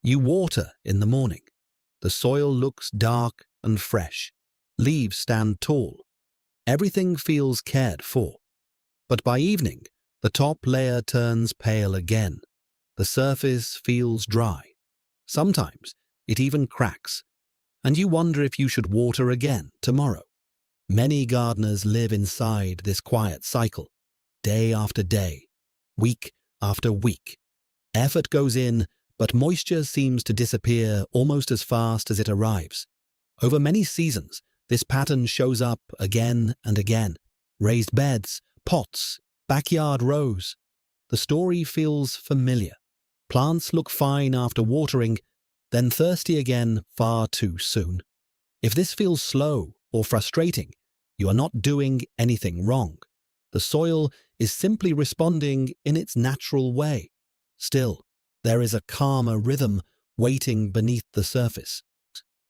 You water in the morning. The soil looks dark and fresh. Leaves stand tall. Everything feels cared for. But by evening, the top layer turns pale again. The surface feels dry. Sometimes it even cracks, and you wonder if you should water again tomorrow. Many gardeners live inside this quiet cycle, day after day, week after week. Effort goes in, but moisture seems to disappear almost as fast as it arrives. Over many seasons, this pattern shows up again and again. Raised beds, pots, backyard rows. The story feels familiar. Plants look fine after watering, then thirsty again far too soon. If this feels slow or frustrating, you are not doing anything wrong. The soil is simply responding in its natural way. Still, there is a calmer rhythm waiting beneath the surface.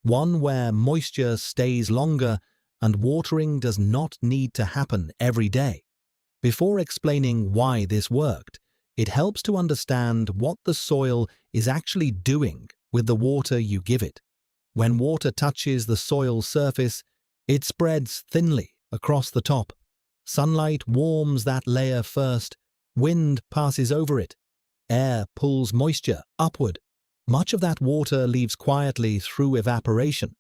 One where moisture stays longer and watering does not need to happen every day. Before explaining why this worked, it helps to understand what the soil is actually doing with the water you give it. When water touches the soil surface, it spreads thinly across the top. Sunlight warms that layer first, wind passes over it, air pulls moisture upward. Much of that water leaves quietly through evaporation.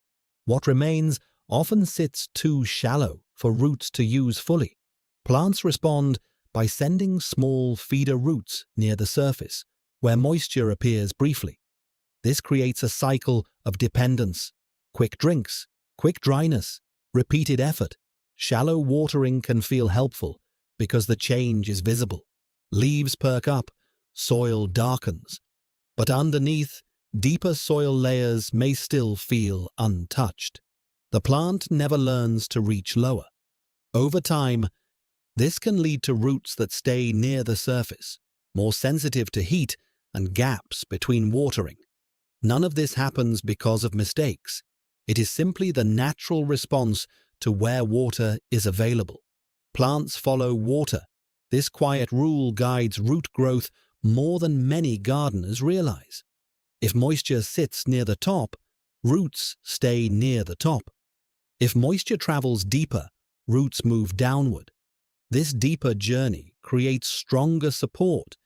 What remains often sits too shallow for roots to use fully. Plants respond by sending small feeder roots near the surface, where moisture appears briefly. This creates a cycle of dependence. Quick drinks, quick dryness, repeated effort. Shallow watering can feel helpful because the change is visible. Leaves perk up, soil darkens. But underneath, deeper soil layers may still feel untouched. The plant never learns to reach lower. Over time, this can lead to roots that stay near the surface, more sensitive to heat and gaps between watering. None of this happens because of mistakes. It is simply the natural response to where water is available. Plants follow water. This quiet rule guides root growth more than many gardeners realize. If moisture sits near the top, roots stay near the top. If moisture travels deeper, roots move downward. This deeper journey creates stronger support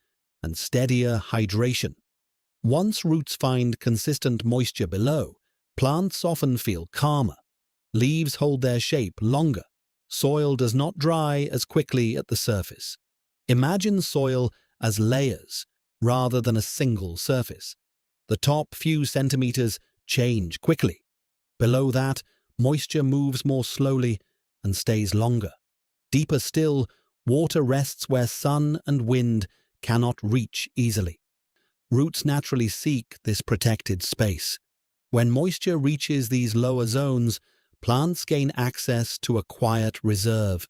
and steadier hydration. Once roots find consistent moisture below, plants often feel calmer. Leaves hold their shape longer. Soil does not dry as quickly at the surface. Imagine soil as layers rather than a single surface. The top few centimeters change quickly. Below that, moisture moves more slowly and stays longer. Deeper still, water rests where sun and wind cannot reach easily. Roots naturally seek this protected space. When moisture reaches these lower zones, plants gain access to a quiet reserve.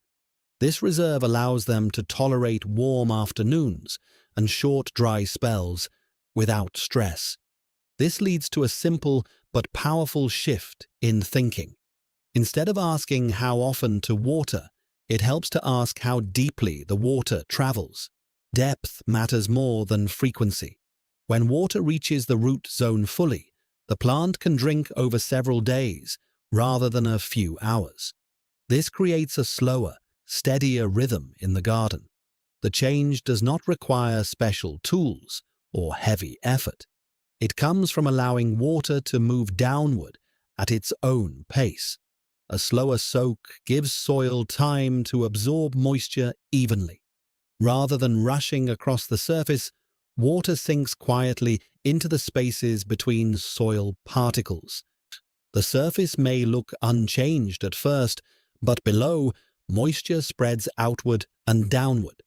This reserve allows them to tolerate warm afternoons and short dry spells without stress. This leads to a simple but powerful shift in thinking. Instead of asking how often to water, it helps to ask how deeply the water travels. Depth matters more than frequency. When water reaches the root zone fully, the plant can drink over several days rather than a few hours. This creates a slower, steadier rhythm in the garden. The change does not require special tools or heavy effort. It comes from allowing water to move downward at its own pace. A slower soak gives soil time to absorb moisture evenly. Rather than rushing across the surface, water sinks quietly into the spaces between soil particles. The surface may look unchanged at first, but below, moisture spreads outward and downward.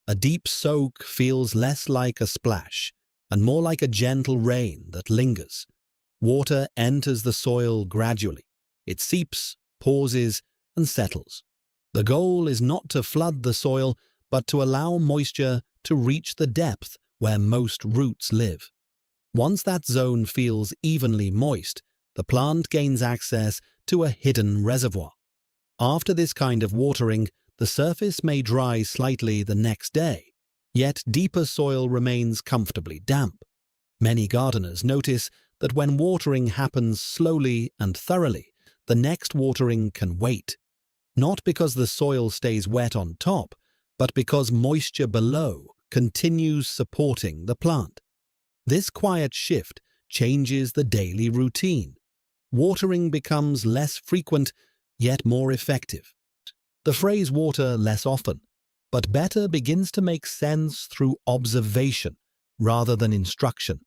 A deep soak feels less like a splash and more like a gentle rain that lingers. Water enters the soil gradually. It seeps, pauses, and settles. The goal is not to flood the soil, but to allow moisture to reach the depth where most roots live. Once that zone feels evenly moist, the plant gains access to a hidden reservoir. After this kind of watering, the surface may dry slightly the next day, yet deeper soil remains comfortably damp. Many gardeners notice that when watering happens slowly and thoroughly, the next watering can wait, not because the soil stays wet on top, but because moisture below continues supporting the plant. This quiet shift changes the daily routine. Watering becomes less frequent, yet more effective. The phrase water less often, but better begins to make sense through observation rather than instruction.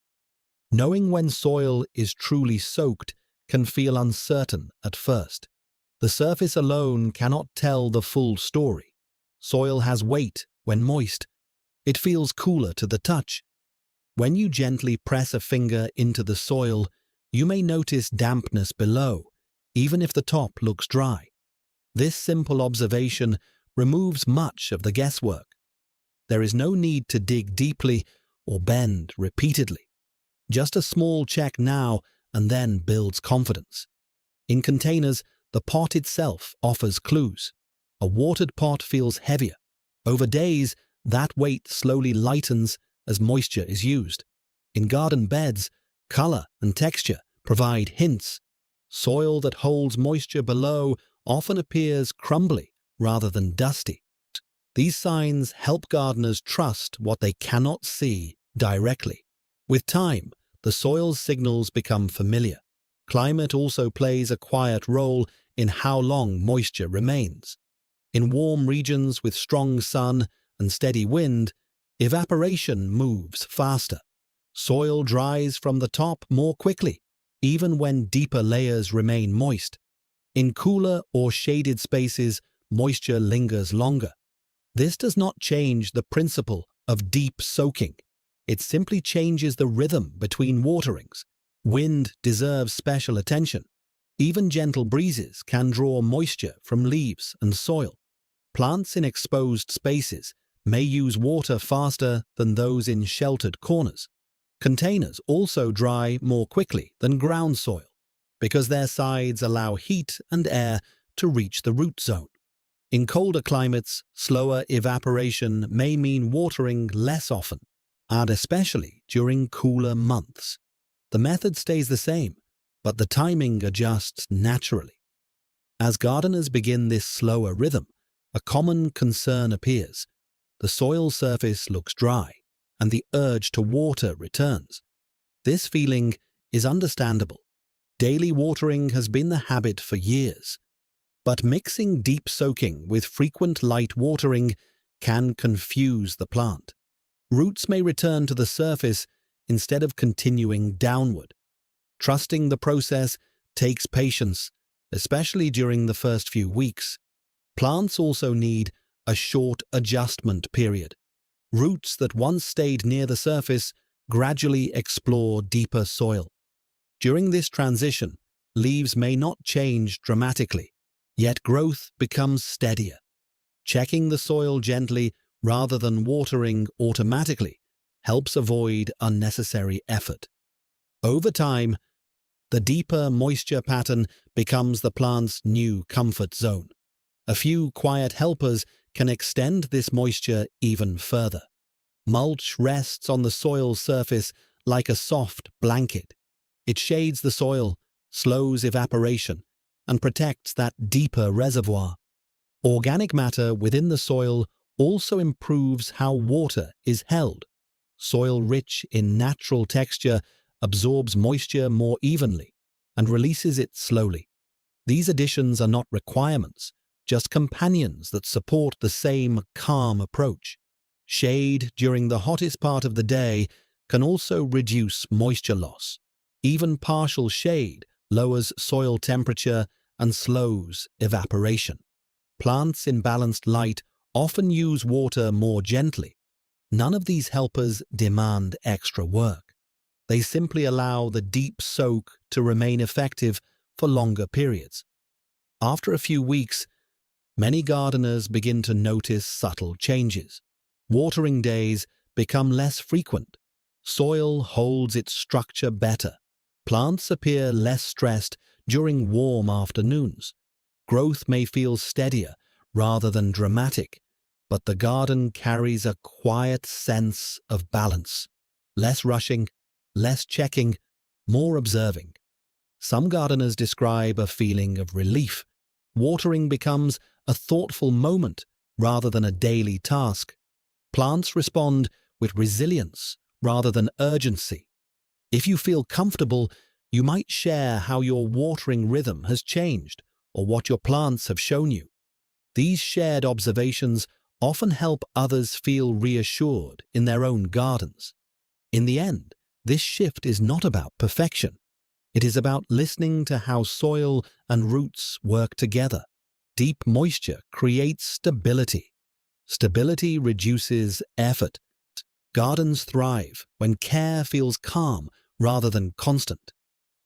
Knowing when soil is truly soaked can feel uncertain at first. The surface alone cannot tell the full story. Soil has weight when moist. It feels cooler to the touch. When you gently press a finger into the soil, you may notice dampness below, even if the top looks dry. This simple observation removes much of the guesswork. There is no need to dig deeply or bend repeatedly. Just a small check now and then builds confidence. In containers, the pot itself offers clues. A watered pot feels heavier. Over days, that weight slowly lightens as moisture is used. In garden beds, color and texture provide hints. Soil that holds moisture below often appears crumbly rather than dusty. These signs help gardeners trust what they cannot see directly. With time, the soil's signals become familiar. Climate also plays a quiet role in how long moisture remains. In warm regions with strong sun and steady wind, evaporation moves faster. Soil dries from the top more quickly, even when deeper layers remain moist. In cooler or shaded spaces, moisture lingers longer. This does not change the principle of deep soaking. It simply changes the rhythm between waterings. Wind deserves special attention. Even gentle breezes can draw moisture from leaves and soil. Plants in exposed spaces may use water faster than those in sheltered corners. Containers also dry more quickly than ground soil because their sides allow heat and air to reach the root zone. In colder climates, slower evaporation may mean watering less often, and especially during cooler months. The method stays the same, but the timing adjusts naturally. As gardeners begin this slower rhythm, a common concern appears. The soil surface looks dry, and the urge to water returns. This feeling is understandable. Daily watering has been the habit for years. But mixing deep soaking with frequent light watering can confuse the plant. Roots may return to the surface instead of continuing downward. Trusting the process takes patience, especially during the first few weeks. Plants also need a short adjustment period. Roots that once stayed near the surface gradually explore deeper soil. During this transition, leaves may not change dramatically, yet growth becomes steadier. Checking the soil gently rather than watering automatically helps avoid unnecessary effort. Over time, the deeper moisture pattern becomes the plant's new comfort zone. A few quiet helpers can extend this moisture even further. Mulch rests on the soil's surface like a soft blanket. It shades the soil, slows evaporation, and protects that deeper reservoir. Organic matter within the soil also improves how water is held. Soil rich in natural texture absorbs moisture more evenly and releases it slowly. These additions are not requirements, just companions that support the same calm approach. Shade during the hottest part of the day can also reduce moisture loss. Even partial shade lowers soil temperature and slows evaporation. Plants in balanced light often use water more gently. None of these helpers demand extra work. They simply allow the deep soak to remain effective for longer periods. After a few weeks, many gardeners begin to notice subtle changes. Watering days become less frequent. Soil holds its structure better. Plants appear less stressed during warm afternoons. Growth may feel steadier rather than dramatic, but the garden carries a quiet sense of balance. Less rushing, less checking, more observing. Some gardeners describe a feeling of relief. Watering becomes a thoughtful moment rather than a daily task. Plants respond with resilience rather than urgency. If you feel comfortable, you might share how your watering rhythm has changed or what your plants have shown you. These shared observations often help others feel reassured in their own gardens. In the end, this shift is not about perfection. It is about listening to how soil and roots work together. Deep moisture creates stability. Stability reduces effort. Gardens thrive when care feels calm rather than constant.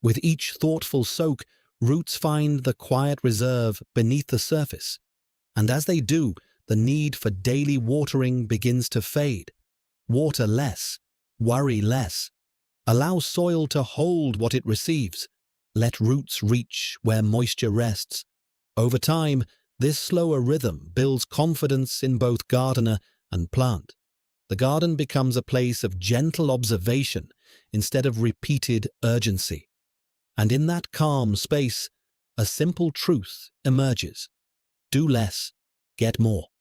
With each thoughtful soak, roots find the quiet reserve beneath the surface. And as they do, the need for daily watering begins to fade. Water less, worry less. Allow soil to hold what it receives. Let roots reach where moisture rests. Over time, this slower rhythm builds confidence in both gardener and plant. The garden becomes a place of gentle observation instead of repeated urgency. And in that calm space, a simple truth emerges. Do less, get more.